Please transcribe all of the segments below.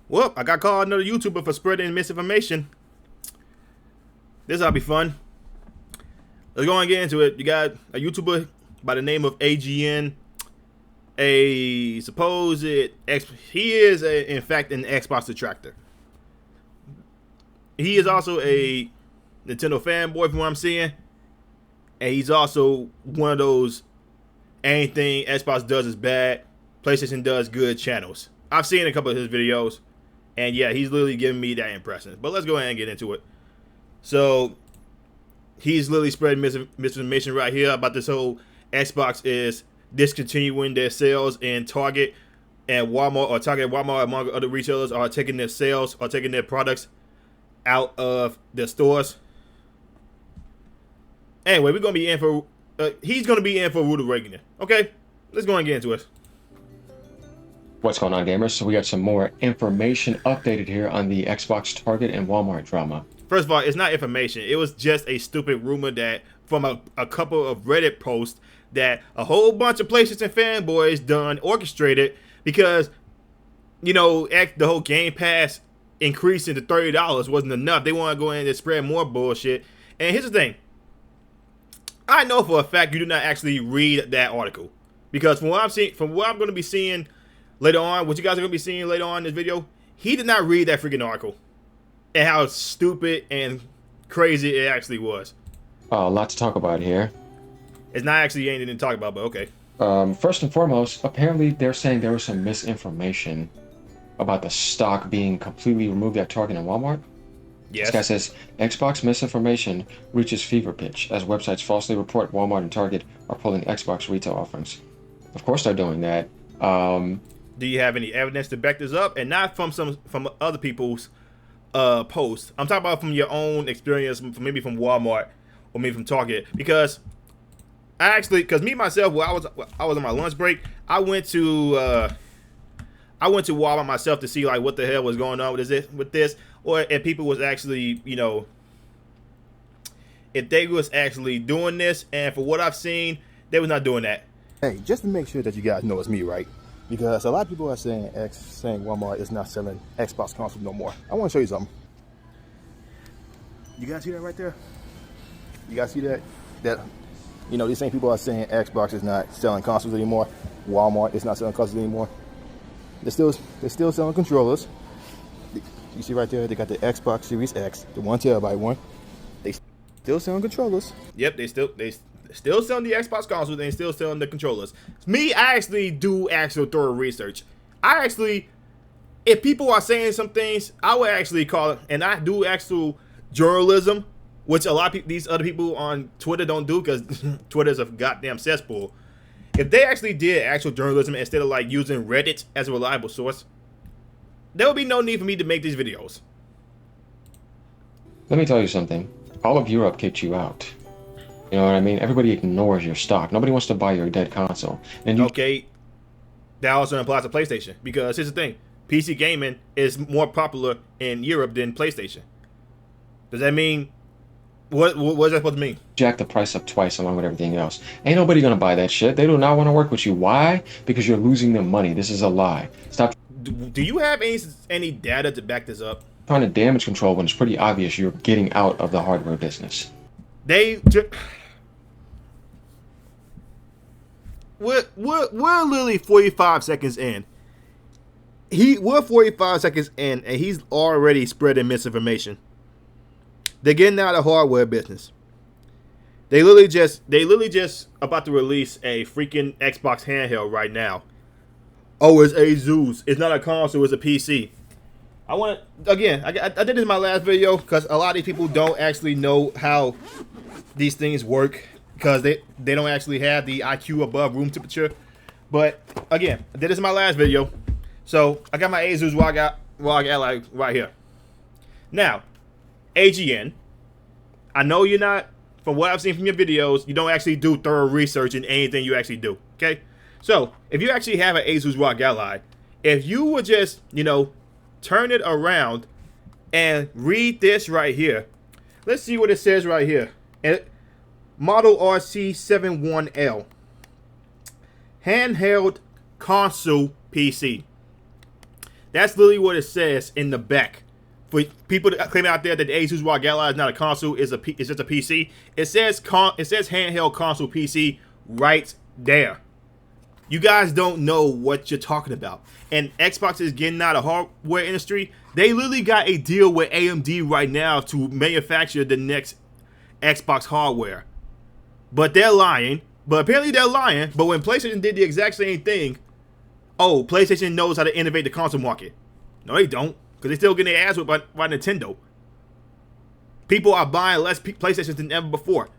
Well, I got called another YouTuber for spreading misinformation. This ought to be fun. Let's go and get into it. You got a YouTuber by the name of AGN, a supposed he is in fact an Xbox detractor. He is also a Nintendo fanboy from what I'm seeing, and he's also one of those anything Xbox does is bad, PlayStation does good channels. I've seen a couple of his videos, and yeah, he's literally giving me that impression. But let's go ahead and get into it. So he's literally spreading misinformation right here about this whole Xbox is discontinuing their sales in Target and Walmart, or Target and Walmart among other retailers are taking their sales or taking their products out of their stores. Anyway, we're gonna be in for he's gonna be in for a rude awakening. Okay, let's go and get into it. What's going on, gamers? So we got some more information updated here on the Xbox, Target, and Walmart drama. First of all, it's not information. It was just a stupid rumor that from a couple of Reddit posts that a whole bunch of PlayStation fanboys done orchestrated because, you know, the whole Game Pass increasing to $30 wasn't enough. They want to go in and spread more bullshit. And here's the thing. I know for a fact you did not actually read that article. Because from what I'm going to be seeing later on, what you guys are going to be seeing later on in this video, he did not read that freaking article. And how stupid and crazy it actually was. A lot to talk about here. It's not actually anything to talk about, but okay. First and foremost, apparently they're saying there was some misinformation about the stock being completely removed at Target and Walmart. Yes. This guy says, Xbox misinformation reaches fever pitch as websites falsely report Walmart and Target are pulling Xbox retail offerings. Of course they're doing that. Do you have any evidence to back this up? And not from other people's posts. I'm talking about from your own experience, maybe from Walmart or maybe from Target. Because me myself, while I was on my lunch break, I went to Walmart myself to see like what the hell was going on with this, or if people was actually, you know, if they was actually doing this. And for what I've seen, they was not doing that. Hey, just to make sure that you guys know it's me, right? Because a lot of people are saying Walmart is not selling Xbox consoles no more. I want to show you something. You guys see that right there? You guys see that? You know, these same people are saying Xbox is not selling consoles anymore. Walmart is not selling consoles anymore. They're still selling controllers. You see right there, they got the Xbox Series X, the 1 terabyte one. They still selling controllers. Yep, they still selling the Xbox consoles and they still selling the controllers. Me, I actually do actual thorough research. If people are saying some things, I would actually call it, and I do actual journalism, which a lot of these other people on Twitter don't do because Twitter's a goddamn cesspool. If they actually did actual journalism instead of like using Reddit as a reliable source, there would be no need for me to make these videos. Let me tell you something. All of Europe kicked you out. You know what I mean? Everybody ignores your stock. Nobody wants to buy your dead console. And okay, that also applies to PlayStation, because here's the thing. PC gaming is more popular in Europe than PlayStation. Does that mean, what is that supposed to mean? Jack the price up twice along with everything else. Ain't nobody gonna buy that shit. They do not want to work with you. Why? Because you're losing them money. This is a lie. Stop. Do you have any data to back this up? Trying to damage control when it's pretty obvious you're getting out of the hardware business. We're literally 45 seconds in. We're 45 seconds in, and he's already spreading misinformation. They're getting out of the hardware business. They literally just about to release a freaking Xbox handheld right now. Oh, it's Asus. It's not a console. It's a PC. I did this in my last video because a lot of these people don't actually know how these things work because they don't actually have the IQ above room temperature. But again, I did this in my last video, so I got my Asus while I got like right here. Now, AGN, I know you're not, from what I've seen from your videos, you don't actually do thorough research in anything you actually do. Okay, so if you actually have an Asus ROG Ally, if you would just, you know, turn it around and read this right here. Let's see what it says right here. Model RC71L. Handheld console PC. That's literally what it says in the back. For people that claim out there that the Asus ROG Ally is not a console, it's just a PC. It says handheld console PC right there. You guys don't know what you're talking about. And Xbox is getting out of the hardware industry. They literally got a deal with AMD right now to manufacture the next Xbox hardware. But they're lying. But apparently they're lying. But when PlayStation did the exact same thing, oh, PlayStation knows how to innovate the console market. No, they don't. Because they still getting their ass whipped by Nintendo. People are buying less PlayStations than ever before.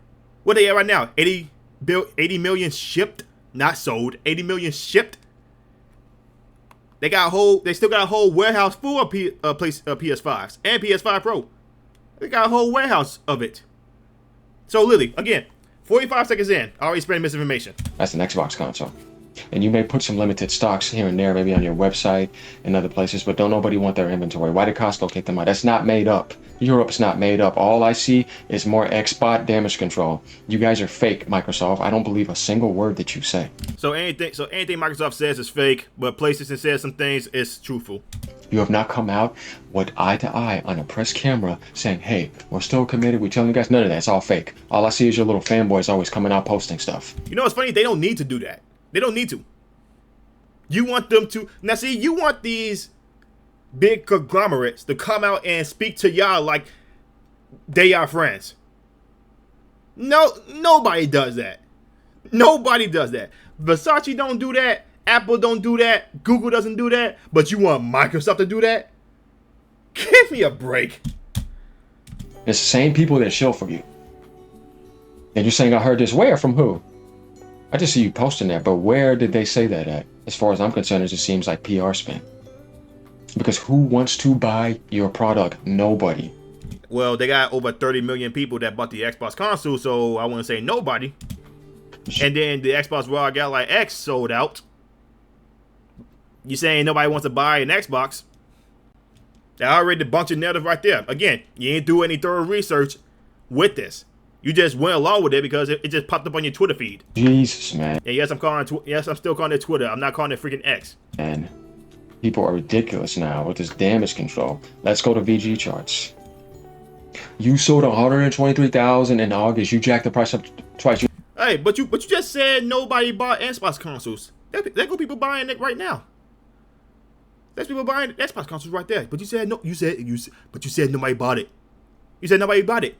What are they at right now? 80 million shipped? Not sold. 80 million shipped. They still got a whole warehouse full of PS5s and PS5 Pro. They got a whole warehouse of it. So Lily, again, 45 seconds in, already spreading misinformation. That's an Xbox console. And you may put some limited stocks here and there, maybe on your website and other places, but don't nobody want their inventory. Why did Costco kick them out? That's not made up. Europe's not made up. All I see is more Xbot damage control. You guys are fake, Microsoft. I don't believe a single word that you say. So anything Microsoft says is fake, but PlayStation says some things is truthful. You have not come out with eye to eye on a press camera saying, hey, we're still committed. We're telling you guys none of that. It's all fake. All I see is your little fanboys always coming out posting stuff. You know what's funny? They don't need to do that. They don't need to. You want them to. Now, see, you want these big conglomerates to come out and speak to y'all like they are friends. No, nobody does that. Nobody does that. Versace don't do that. Apple don't do that. Google doesn't do that. But you want Microsoft to do that? Give me a break. It's the same people that shill for you. And you're saying I heard this where? From who? I just see you posting that, but where did they say that at? As far as I'm concerned, it just seems like PR spin. Because who wants to buy your product? Nobody. Well, they got over 30 million people that bought the Xbox console, so I wouldn't say nobody. And then the Xbox ROG Ally X sold out. You saying nobody wants to buy an Xbox? That already debunked your narrative right there. Again, you ain't do any thorough research with this. You just went along with it because it just popped up on your Twitter feed. Jesus, man. And yes, I'm still calling it Twitter. I'm not calling it freaking X. And people are ridiculous now with this damage control. Let's go to VG charts. You sold 123,000 in August. You jacked the price up twice. Hey, but you just said nobody bought Xbox consoles. There go people buying it right now. There's people buying Xbox consoles right there. But you said no. But you said nobody bought it. You said nobody bought it.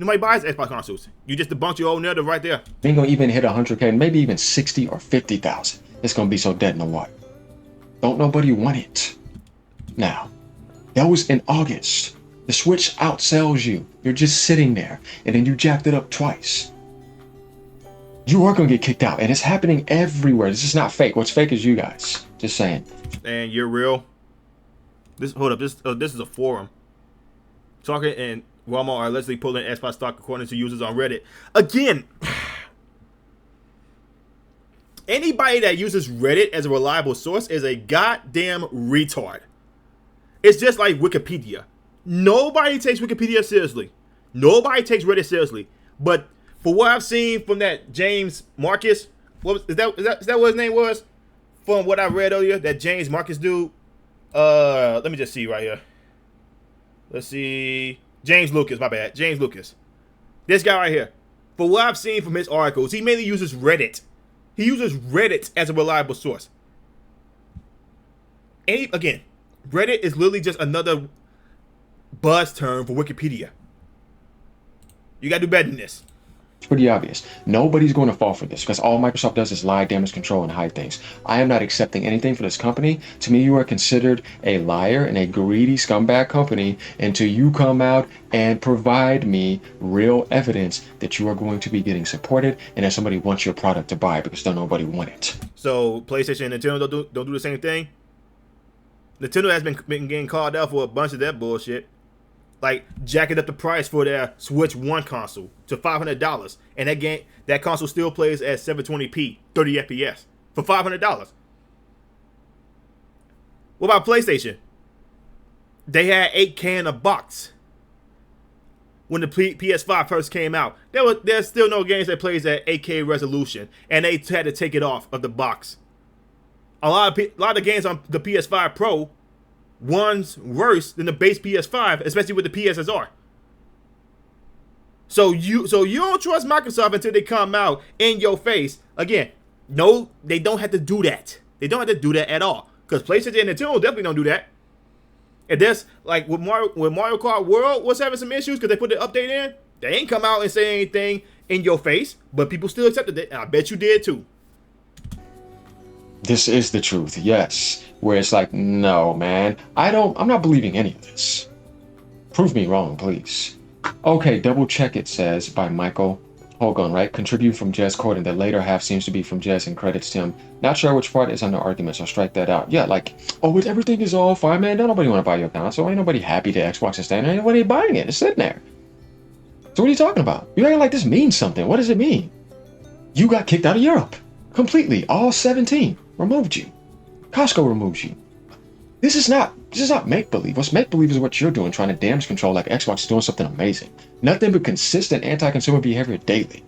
Nobody buys Xbox consoles. You just debunked your own narrative right there. Ain't gonna even hit 100K, maybe even 60 or 50,000. It's gonna be so dead in the water. Don't nobody want it. Now, that was in August. The Switch outsells you. You're just sitting there, and then you jacked it up twice. You are gonna get kicked out, and it's happening everywhere. This is not fake. What's fake is you guys. Just saying. And you're real. Hold up. This is a forum. Talking and Walmart are allegedly pulling Xbox stock according to users on Reddit. Again, anybody that uses Reddit as a reliable source is a goddamn retard. It's just like Wikipedia. Nobody takes Wikipedia seriously. Nobody takes Reddit seriously. But for what I've seen from that James Marcus, is that what his name was? From what I read earlier, that James Marcus dude. Let me just see right here. Let's see. James Lucas, my bad. James Lucas. This guy right here. For what I've seen from his articles, he mainly uses Reddit. He uses Reddit as a reliable source. And again, Reddit is literally just another buzz term for Wikipedia. You gotta do better than this. It's pretty obvious. Nobody's going to fall for this because all Microsoft does is lie, damage control, and hide things. I am not accepting anything for this company. To me, you are considered a liar and a greedy scumbag company until you come out and provide me real evidence that you are going to be getting supported and that somebody wants your product to buy because don't nobody want it. So PlayStation and Nintendo don't do the same thing? Nintendo has been getting called out for a bunch of that bullshit. Like jacking up the price for their Switch 1 console to $500, and that console still plays at 720p, 30 FPS for $500. What about PlayStation? They had 8K in a box when the PS5 first came out. There's still no games that plays at 8K resolution, and they had to take it off of the box. A lot of the games on the PS5 Pro one's worse than the base PS5, especially with the PSSR. So you don't trust Microsoft until they come out in your face. Again, no, they don't have to do that. They don't have to do that at all. Because PlayStation and Nintendo definitely don't do that. And that's like with Mario Kart World was having some issues because they put the update in. They ain't come out and say anything in your face, but people still accepted it. And I bet you did too. This is the truth, yes. Where it's like, no, man, I'm not believing any of this. Prove me wrong, please. Okay, double check, it says, by Michael Hogan, right? Contribute from Jez Corden. The later half seems to be from Jez and credits him. Not sure which part is under argument, so strike that out. Yeah, like, oh, everything is all fine, man. Don't nobody want to buy your console. Ain't nobody happy the Xbox is standing. Ain't nobody buying it. It's sitting there. So what are you talking about? You acting like this means something. What does it mean? You got kicked out of Europe. Completely. All 17 removed you. Costco removes you. This is not make-believe. What's make-believe is what you're doing, trying to damage control like Xbox is doing something amazing. Nothing but consistent anti-consumer behavior daily.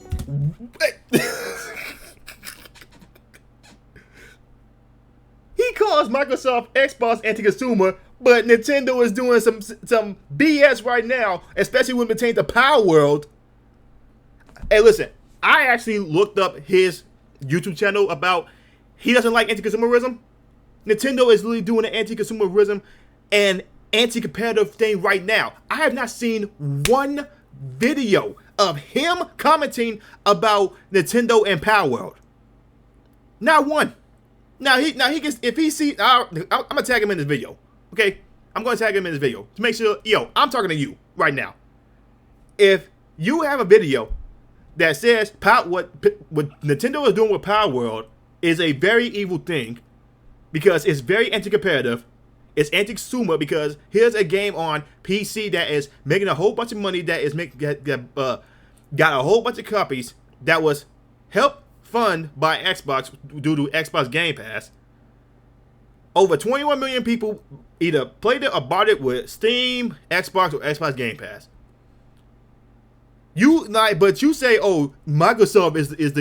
He calls Microsoft Xbox anti-consumer, but Nintendo is doing some BS right now, especially when it pertains to Power World. Hey, listen, I actually looked up his YouTube channel about he doesn't like anti-consumerism. Nintendo is literally doing an anti-consumerism and anti-competitive thing right now. I have not seen one video of him commenting about Nintendo and Power World. Not one. Now he gets, if he see, I'm gonna tag him in this video. Okay, I'm gonna tag him in this video to make sure. Yo, I'm talking to you right now. If you have a video that says what Nintendo is doing with Power World is a very evil thing, because it's very anti-competitive, it's anti-consumer, because here's a game on PC that is making a whole bunch of money, that is got a whole bunch of copies that was helped fund by Xbox due to Xbox Game Pass. Over 21 million people either played it or bought it with Steam, Xbox, or Xbox Game Pass. But you say, oh, Microsoft is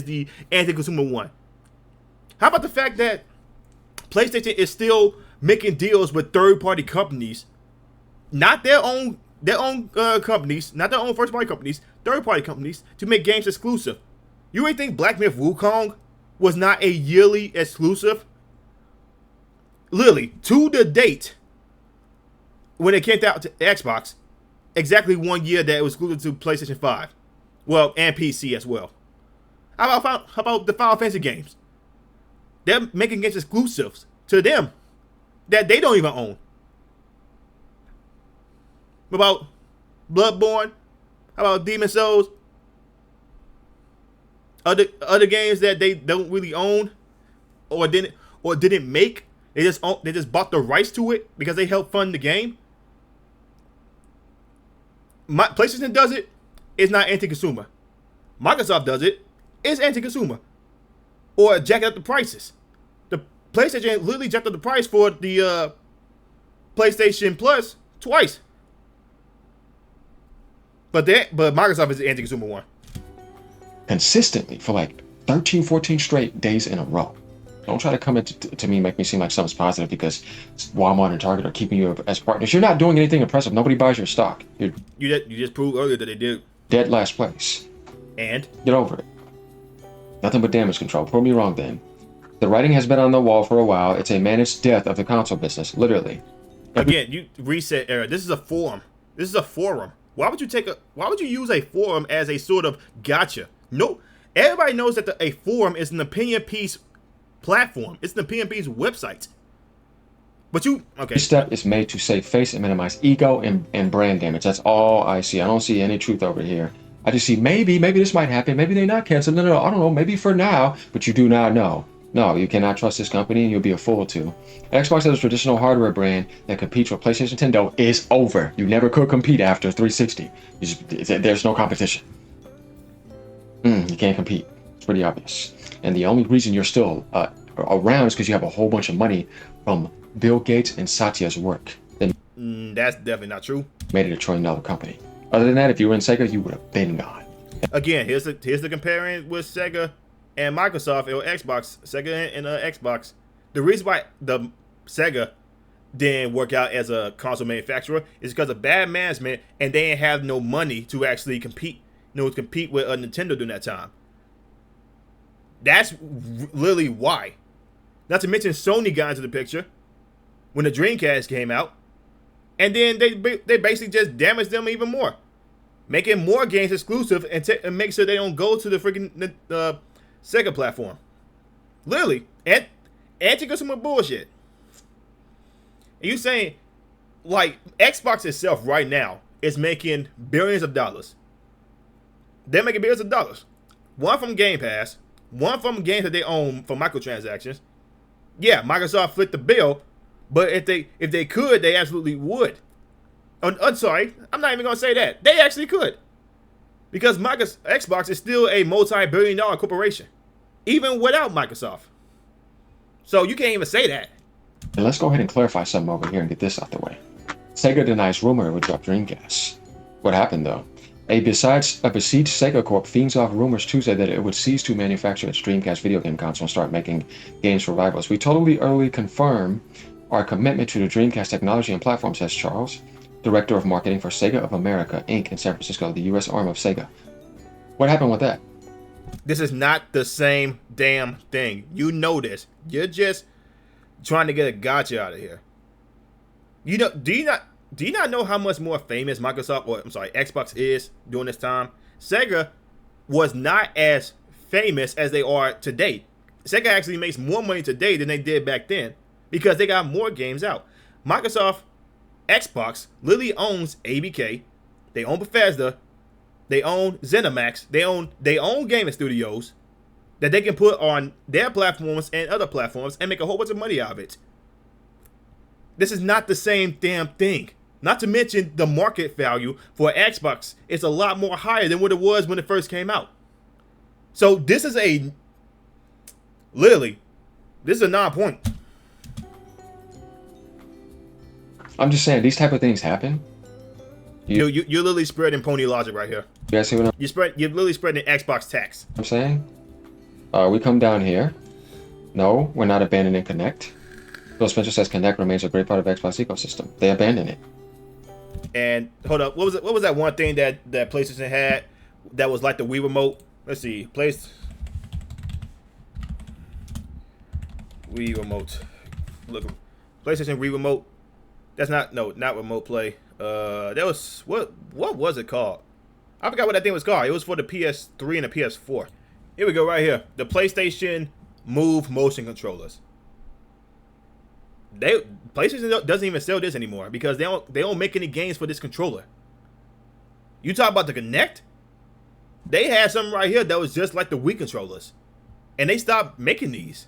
the anti-consumer one. How about the fact that PlayStation is still making deals with third-party companies, not their own companies, not their own first-party companies, third-party companies, to make games exclusive? You ain't think Black Myth Wukong was not a yearly exclusive? Literally, to the date, when it came out to Xbox, exactly 1 year that it was exclusive to PlayStation 5. Well, and PC as well. How about the Final Fantasy games? They're making games exclusives to them that they don't even own. What about Bloodborne? How about Demon's Souls? Other games that they don't really own or didn't make. They just bought the rights to it because they helped fund the game. PlayStation does it, it's not anti-consumer. Microsoft does it, it's anti-consumer. Or jack up the prices. The PlayStation literally jacked up the price for the PlayStation Plus twice. But Microsoft is the anti-consumer one. Consistently for like 13, 14 straight days in a row. Don't try to come to me and make me seem like something's positive because Walmart and Target are keeping you as partners. You're not doing anything impressive. Nobody buys your stock. You just proved earlier that they did. Dead last place. And? Get over it. Nothing but damage control. Prove me wrong then. The writing has been on the wall for a while. It's a managed death of the console business. Literally. Again, you reset error. This is a forum. This is a forum. Why would you use a forum as a sort of gotcha? No. Everybody knows that a forum is an opinion piece platform. It's an opinion piece website. But okay. This step is made to save face and minimize ego and brand damage. That's all I see. I don't see any truth over here. I just see maybe this might happen. Maybe they're not canceled. No, I don't know. Maybe for now, but you do not know. No, you cannot trust this company and you'll be a fool too. Xbox as a traditional hardware brand that competes with PlayStation Nintendo is over. You never could compete after 360. There's no competition. You can't compete. It's pretty obvious. And the only reason you're still around is because you have a whole bunch of money from Bill Gates and Satya's work. Then that's definitely not true. Made it a $1 trillion company. Other than that, if you were in Sega, you would have been gone. Again, here's the comparing with Sega and Microsoft or Xbox. Sega and Xbox. The reason why the Sega didn't work out as a console manufacturer is because of bad management, and they didn't have no money to actually compete, compete with Nintendo during that time. That's literally why. Not to mention Sony got into the picture when the Dreamcast came out, and then they basically just damaged them even more, making more games exclusive and make sure they don't go to the freaking Sega platform. Literally, and to go some more bullshit. And you saying, like, Xbox itself right now is making billions of dollars. They're making billions of dollars. One from Game Pass, one from games that they own for microtransactions. Yeah, Microsoft flipped the bill, but if they could, they absolutely would. I'm sorry, I'm not even gonna say that. They actually could, because Xbox is still a multi-billion-dollar corporation, even without Microsoft. So you can't even say that. And let's go ahead and clarify something over here and get this out the way. Sega denies rumor it would drop Dreamcast. What happened though? A besieged Sega Corp feeds off rumors Tuesday that it would cease to manufacture its Dreamcast video game console and start making games for rivals. We totally early confirm our commitment to the Dreamcast technology and platform, says Charles, Director of Marketing for Sega of America, Inc. in San Francisco, the U.S. arm of Sega. What happened with that? This is not the same damn thing. You know this. You're just trying to get a gotcha out of here. Do you not know how much more famous Xbox is during this time? Sega was not as famous as they are today. Sega actually makes more money today than they did back then because they got more games out. Xbox literally owns ABK. They own Bethesda. They own ZeniMax. They own gaming studios that they can put on their platforms and other platforms and make a whole bunch of money out of it. This is not the same damn thing. Not to mention the market value for Xbox is a lot more higher than what it was when it first came out. So this is a non-point. I'm just saying these type of things happen. You're literally spreading pony logic right here. You guys see what you're literally spreading Xbox tax. I'm saying? We come down here. No, we're not abandoning Connect. Phil Spencer says Connect remains a great part of Xbox ecosystem. They abandon it. And hold up, what was that one thing that PlayStation had that was like the Wii remote? Let's see, Wii remote. Look, PlayStation Wii remote. That's not remote play. That was what was it called? I forgot what that thing was called. It was for the PS3 and the PS4. Here we go, right here. The PlayStation Move motion controllers. PlayStation doesn't even sell this anymore because they don't make any games for this controller. You talk about the Kinect? They had something right here that was just like the Wii controllers, and they stopped making these.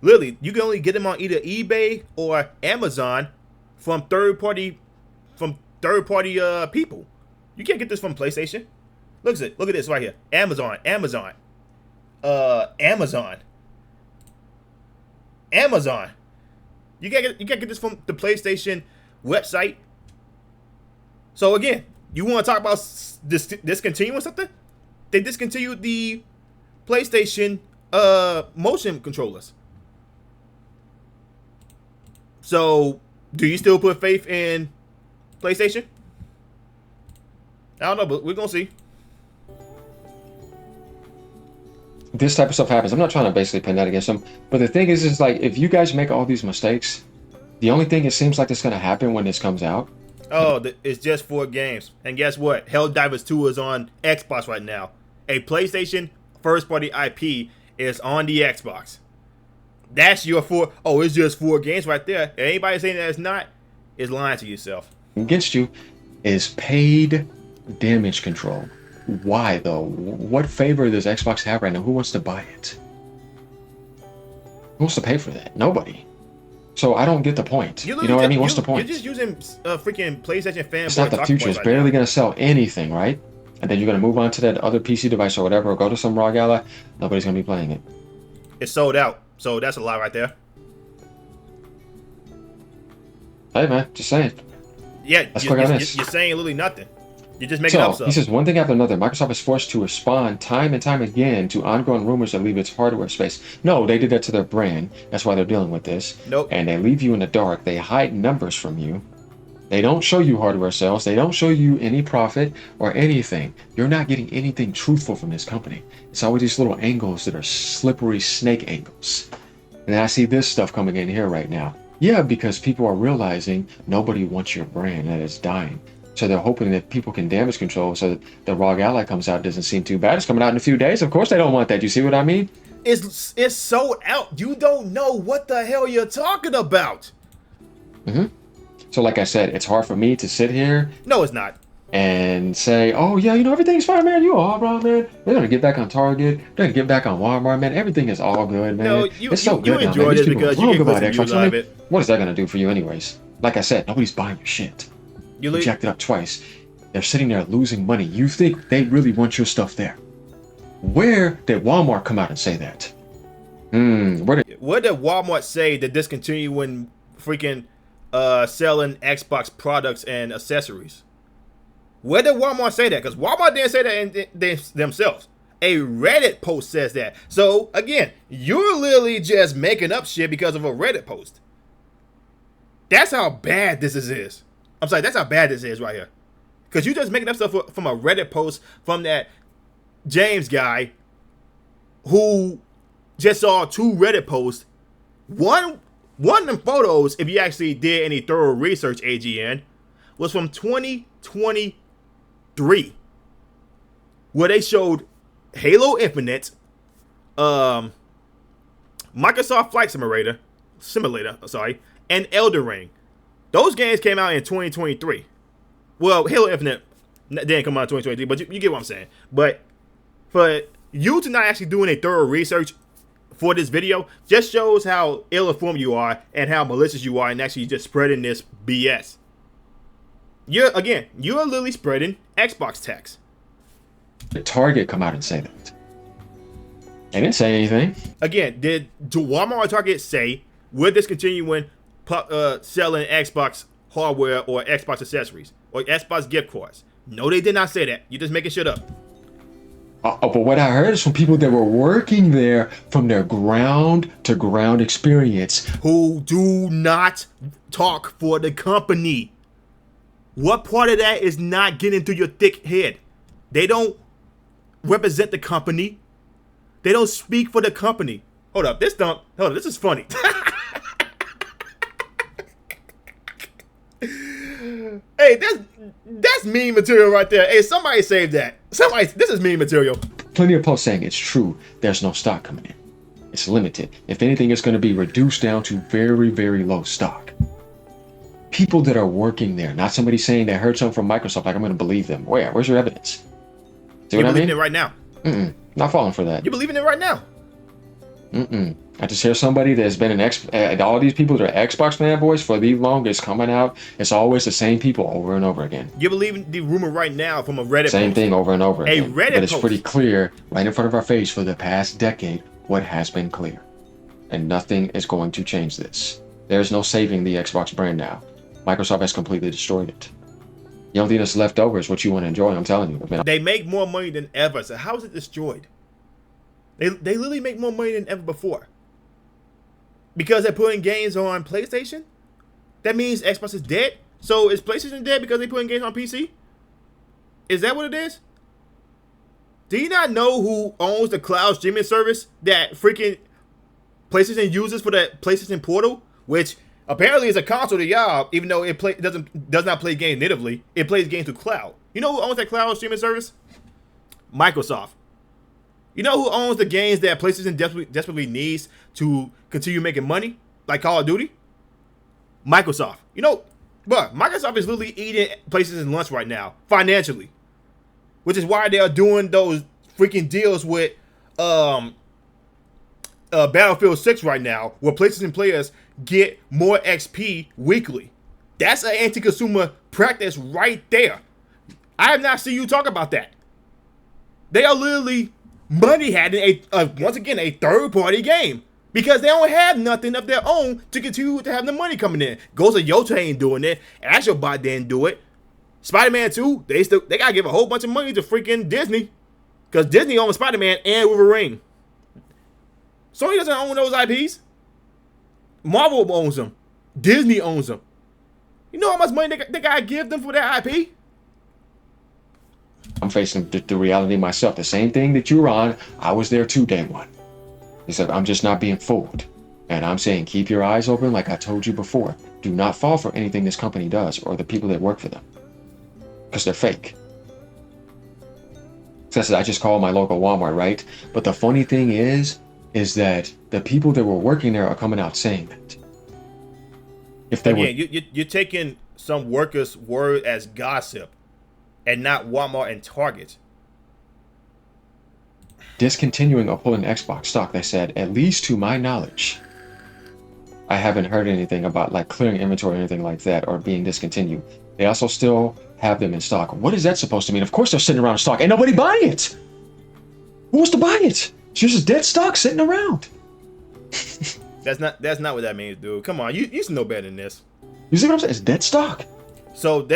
Literally, you can only get them on either eBay or Amazon from third party people. You can't get this from PlayStation. Look at this right here. Amazon. You can't get this from the PlayStation website. So again, you want to talk about discontinuing something? They discontinued the PlayStation motion controllers. So, do you still put faith in PlayStation? I don't know, but we're gonna see. This type of stuff happens. I'm not trying to basically pin that against them, but the thing is like, if you guys make all these mistakes, the only thing it seems like that's going to happen when this comes out. Oh, it's just 4 games. And guess what? Helldivers 2 is on Xbox right now. A PlayStation first-party IP is on the Xbox. That's your 4. Oh, it's just 4 games right there. And anybody saying that it's not is lying to yourself. Against you is paid damage control. Why though? What favor does Xbox have right now? Who wants to buy it? Who wants to pay for that? Nobody. So I don't get the point. You know what I mean? What's the point? You're just using freaking PlayStation Fanboy. It's not the future. It's barely going to sell anything, right? And then you're going to move on to that other PC device or whatever, or go to some ROG Ally. Nobody's going to be playing it. It's sold out. So that's a lie right there. Hey man, just saying. Yeah, you're saying literally nothing. You're just making up So stuff. he says one thing after another. Microsoft is forced to respond time and time again to ongoing rumors that leave its hardware space. No, they did that to their brand. That's why they're dealing with this. Nope. And they leave you in the dark. They hide numbers from you. They don't show you hardware sales. They don't show you any profit or anything. You're not getting anything truthful from this company. It's always these little angles that are slippery snake angles. And I see this stuff coming in here right now. Yeah, because people are realizing nobody wants your brand, that it's dying. So they're hoping that people can damage control so that the ROG Ally comes out. Doesn't seem too bad. It's coming out in a few days. Of course they don't want that. You see what I mean? It's sold out. You don't know what the hell you're talking about. So like I said, it's hard for me to sit here No, it's not. and say, oh yeah, everything's fine, man. You all right, man. They're gonna get back on Target. They're gonna get back on Walmart, man. Everything is all good, man. No, It's so good now, enjoyed man. These it people because you love get about close to Xbox. you I live mean, it. what is that gonna do for you anyways? Like I said, nobody's buying your shit. You You jacked it up twice. They're sitting there losing money. You think they really want your stuff there? Where did Walmart come out and say that? What did Walmart say to discontinue when freaking selling Xbox products and accessories? Where did Walmart say that? Because Walmart didn't say that themselves. A Reddit post says that. So again, you're literally just making up shit because of a Reddit post. That's how bad this is. I'm sorry, that's how bad this is right here. Because you're just making up stuff from a Reddit post from that James guy who just saw 2 Reddit posts. One of them photos, if you actually did any thorough research, AGN, was from 2023, where they showed Halo Infinite, Microsoft Flight Simulator, and Elden Ring. Those games came out in 2023. Well, Halo Infinite didn't come out in 2023, but you get what I'm saying. But for you to not actually doing a thorough research for this video just shows how ill-informed you are and how malicious you are, and actually just spreading this BS. You're literally spreading Xbox tax. Did Target come out and say that? They didn't say anything. Again, do Walmart or Target say we're discontinuing selling Xbox hardware or Xbox accessories or Xbox gift cards? No, they did not say that. You're just making shit up. But what I heard is from people that were working there from their ground-to-ground experience. Who do not talk for the company. What part of that is not getting through your thick head? They don't represent the company. They don't speak for the company. Hold up, this is funny. Hey, that's meme material right there. Hey, somebody save that. This is meme material. Plenty of posts saying it's true. There's no stock coming in. It's limited. If anything, it's going to be reduced down to very, very low stock. People that are working there, not somebody saying they heard something from Microsoft, like I'm going to believe them. Where's your evidence? See what I mean? You're believing it right now. Not falling for that. You're believing it right now. I just hear somebody that's been all these people that are Xbox fanboys for the longest coming out. It's always the same people over and over again. You're believing the rumor right now from a Reddit Same post. thing over and over again. Reddit but it's post. pretty clear right in front of our face for the past decade what has been clear. And nothing is going to change this. There's no saving the Xbox brand now. Microsoft has completely destroyed it. The only thing that's left over is what you want to enjoy, I'm telling you. They make more money than ever, so how is it destroyed? They literally make more money than ever before. Because they're putting games on PlayStation? That means Xbox is dead? So is PlayStation dead because they're putting games on PC? Is that what it is? Do you not know who owns the cloud streaming service that freaking PlayStation uses for the PlayStation Portal? Which apparently is a console to y'all, even though it does not play games natively. It plays games through cloud. You know who owns that cloud streaming service? Microsoft. You know who owns the games that PlayStation desperately needs to continue making money? Like Call of Duty? Microsoft. You know, but Microsoft is literally eating PlayStation lunch right now, financially. Which is why they are doing those freaking deals with Battlefield 6 right now, where PlayStation players get more XP weekly. That's an anti-consumer practice right there. I have not seen you talk about that. They are literally money having once again a third-party game because they don't have nothing of their own to continue to have the money coming in. Ghost of Yota ain't doing it. Astrobot didn't do it. Spider-Man 2, they gotta give a whole bunch of money to freaking Disney. Because Disney owns Spider-Man and Wolverine. Sony doesn't own those IPs. Marvel owns them. Disney owns them. You know how much money they gotta give them for that IP? I'm facing the reality myself. The same thing that you were on, I was there too, day one. He said, I'm just not being fooled. And I'm saying, keep your eyes open like I told you before. Do not fall for anything this company does or the people that work for them. Because they're fake. So I just called my local Walmart, right? But the funny thing is that the people that were working there are coming out saying that. If they were, you're taking some workers' word as gossip and not Walmart and Target. Discontinuing or pulling Xbox stock, they said, at least to my knowledge, I haven't heard anything about like clearing inventory or anything like that or being discontinued. They also still have them in stock. What is that supposed to mean? Of course they're sitting around in stock. Ain't nobody buying it. Who wants to buy it? It's just dead stock sitting around. That's not what that means, dude. Come on, you used to know better than this. You see what I'm saying? It's dead stock. So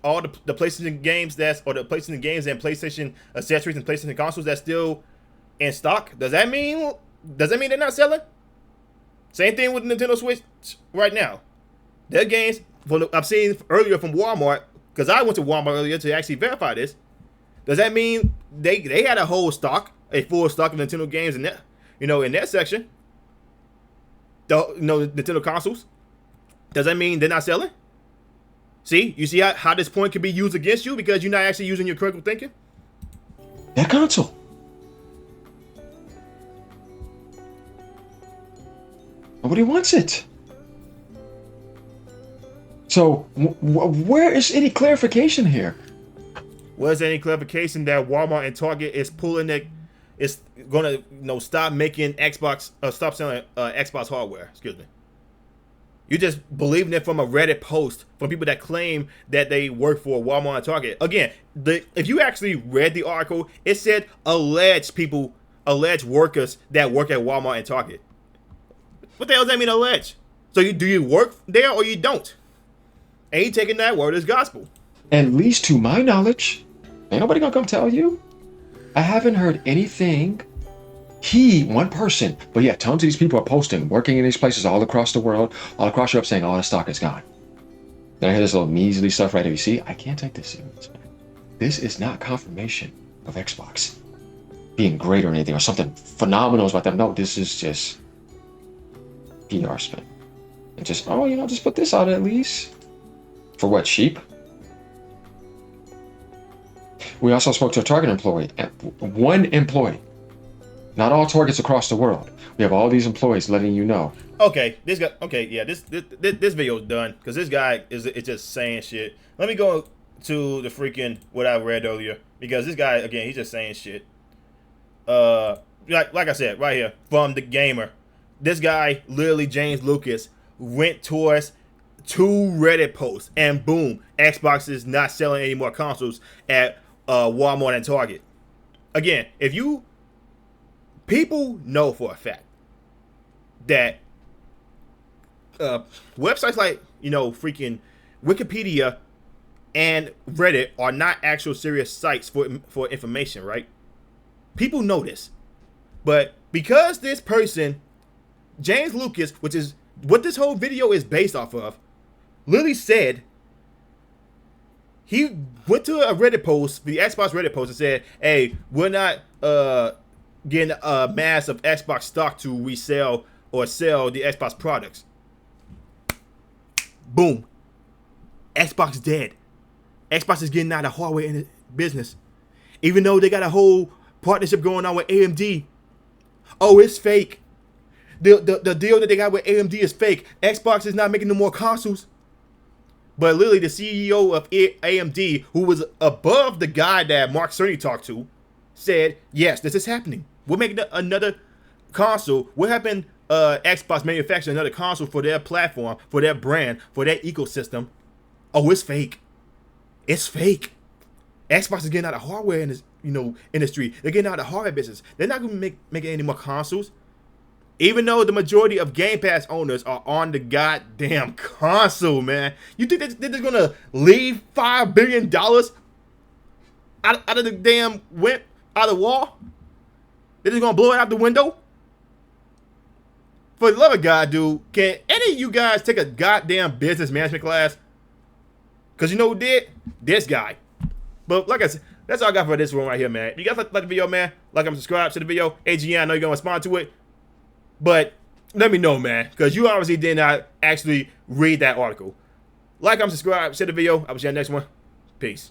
all the PlayStation games the PlayStation games and PlayStation accessories and PlayStation consoles that's still in stock, does that mean they're not selling? Same thing with Nintendo Switch right now. Their games, I've seen earlier from Walmart, because I went to Walmart earlier to actually verify this. Does that mean they had a full stock of Nintendo games in their section? Nintendo consoles. Does that mean they're not selling? See, you see how this point could be used against you because you're not actually using your critical thinking? That console. Nobody wants it. So, where is any clarification here? Where's any clarification that Walmart and Target is going to stop making stop selling Xbox hardware? Excuse me. You just believing it from a Reddit post from people that claim that they work for Walmart and Target. Again, if you actually read the article, it said alleged workers that work at Walmart and Target. What the hell does that mean, alleged? So do you work there or you don't? And you taking that word as gospel. At least to my knowledge, ain't nobody gonna come tell you. I haven't heard anything. One person, but yeah, tons of these people are posting, working in these places all across the world, all across Europe, saying all the stock is gone. Then I hear this little measly stuff right here. You see, I can't take this serious, man. This is not confirmation of Xbox being great or anything, or something phenomenal about them. No, this is just PR spin. And just, just put this out at least. For what, sheep? We also spoke to a Target employee. One employee. Not all Targets across the world. We have all these employees letting you know. Okay, this video is done because this guy is just saying shit. Let me go to the freaking what I read earlier because this guy again he's just saying shit. Like I said right here from the gamer, this guy literally James Lucas went towards 2 Reddit posts and boom, Xbox is not selling any more consoles at Walmart and Target. Again, people know for a fact that websites like, freaking Wikipedia and Reddit are not actual serious sites for information, right? People know this. But because this person, James Lucas, which is what this whole video is based off of, literally said, he went to a Reddit post, the Xbox Reddit post, and said, hey, we're not getting a mass of Xbox stock to resell or sell the Xbox products. Boom. Xbox dead. Xbox is getting out of hardware in the business. Even though they got a whole partnership going on with AMD. Oh, it's fake. The deal that they got with AMD is fake. Xbox is not making no more consoles. But literally the CEO of AMD, who was above the guy that Mark Cerny talked to, said, yes, this is happening. We're making another console. We're having Xbox manufacture another console for their platform, for their brand, for their ecosystem. Oh, it's fake. It's fake. Xbox is getting out of hardware in this, industry. They're getting out of the hardware business. They're not going to make any more consoles. Even though the majority of Game Pass owners are on the goddamn console, man. You think they're just gonna leave $5 billion out of the damn out of the wall? They're just gonna blow it out the window? For the love of God, dude, can any of you guys take a goddamn business management class? Because you know who did? This guy. But like I said, that's all I got for this one right here, man. If you guys like the video, man, like and subscribe to the video. AGN, I know you're going to respond to it. But let me know, man, because you obviously did not actually read that article. Like and subscribe, share the video. I will see you in the next one. Peace.